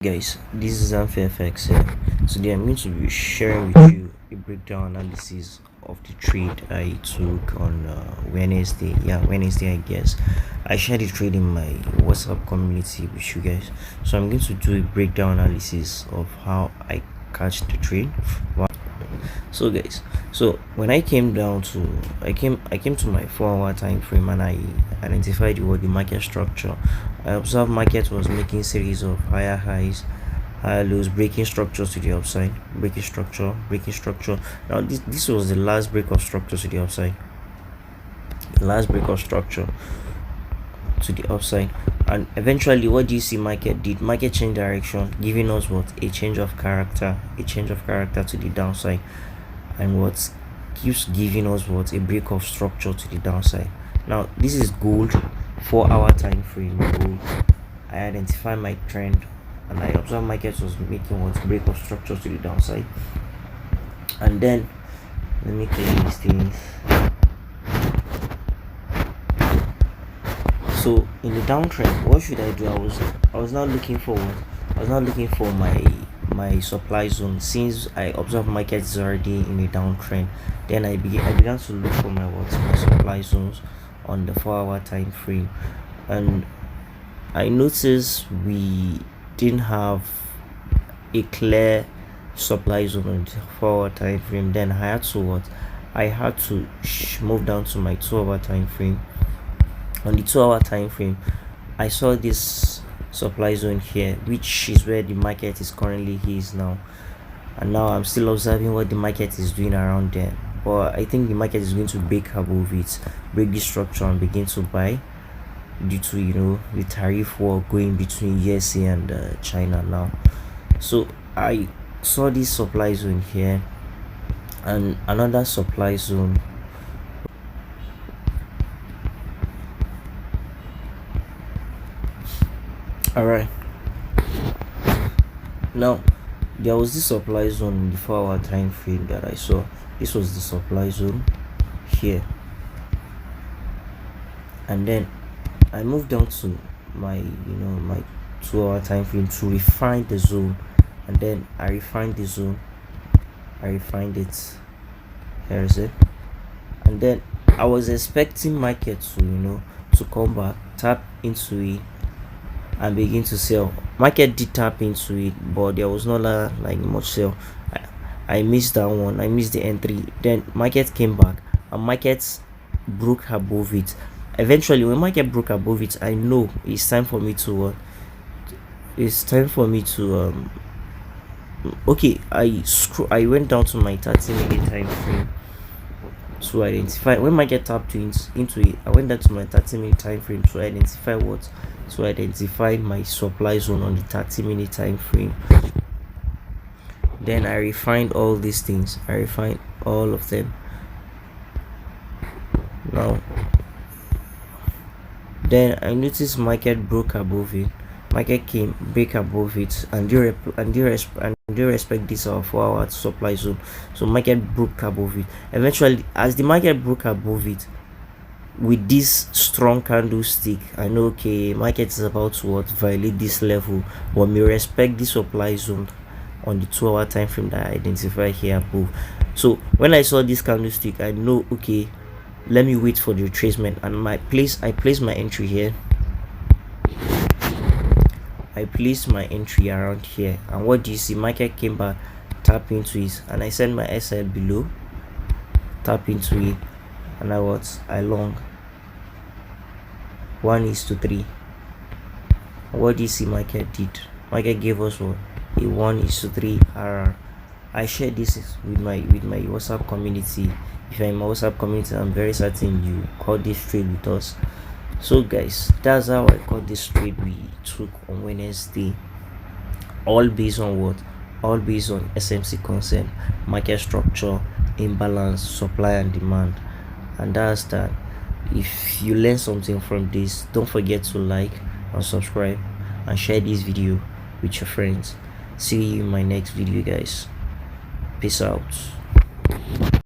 Guys, this is Amphyfx here. Today I'm going to be sharing with you a breakdown analysis of the trade I took on Wednesday. Wednesday, I guess. I shared the trade in my WhatsApp community with you guys. So I'm going to do a breakdown analysis of how I catch the trade. So guys, so when I came down to I came to my 4-hour time frame, and I identified the market structure. I observed market was making series of higher highs, higher lows, breaking structures to the upside, breaking structure. Now this was the last break of structure to the upside, to the upside. And eventually, what do you see market did? Market change direction, giving us what? A change of character to the downside. And what keeps giving us what? A break of structure to the downside. Now this is gold, 4-hour time frame gold. I identify my trend and I observe market was making what? Break of structure to the downside. And then let me clear these things. So in the downtrend, what should I do? I was now looking for what? I was now looking for my supply zone. Since I observed market is already in a downtrend, then I began to look for my supply zones on the 4-hour time frame. And I noticed we didn't have a clear supply zone on the 4-hour time frame. Then I had to move down to my 2-hour time frame. On the 2-hour time frame, I saw this supply zone here, which is where the market is currently now. And now I'm still observing what the market is doing around there, but I think the market is going to break above it, break the structure, and begin to buy, due to the tariff war going between USA and China now. So I saw this supply zone here and another supply zone. All right, now there was this supply zone in the 4-hour time frame that I saw. This was the supply zone here, and then I moved down to my my 2-hour time frame to refine the zone. And then I refined the zone, I refined it. Here is it. And then I was expecting market to come back, tap into it, and begin to sell. Market did tap into it, but there was not like much sell. I missed that one. I missed the entry. Then market came back and market broke above it. Eventually, when market broke above it, I know it's time for me to okay, I went down to my 30-minute time frame to identify when market tapped into it. I went down to my 30-minute time frame to identify my supply zone on the 30-minute time frame. Then I refined all these things. I refined all of them. Now then I noticed market broke above it. Market came break above it, and they respect this 4-hour supply zone. So market broke above it. Eventually, as the market broke above it with this strong candlestick, I know okay, market is about to violate this level, but may respect this supply zone on the 2-hour time frame that I identified here above. So when I saw this candlestick, I know okay, let me wait for the retracement. And I placed my entry here. I placed my entry around here, and what do you see? Market came back, tap into it, and I sent my SL below, tap into it, and I long 1:3. What do you see market did? Market gave us what? A 1:3 RR. I shared this with my WhatsApp community. If you're in my WhatsApp community, I'm very certain you caught this trade with us. So guys, that's how I caught this trade we took on Wednesday. All based on what? All based on SMC concept, market structure, imbalance, supply and demand. And that's that. If you learn something from this, don't forget to like and subscribe and share this video with your friends. See you in my next video, guys. Peace out.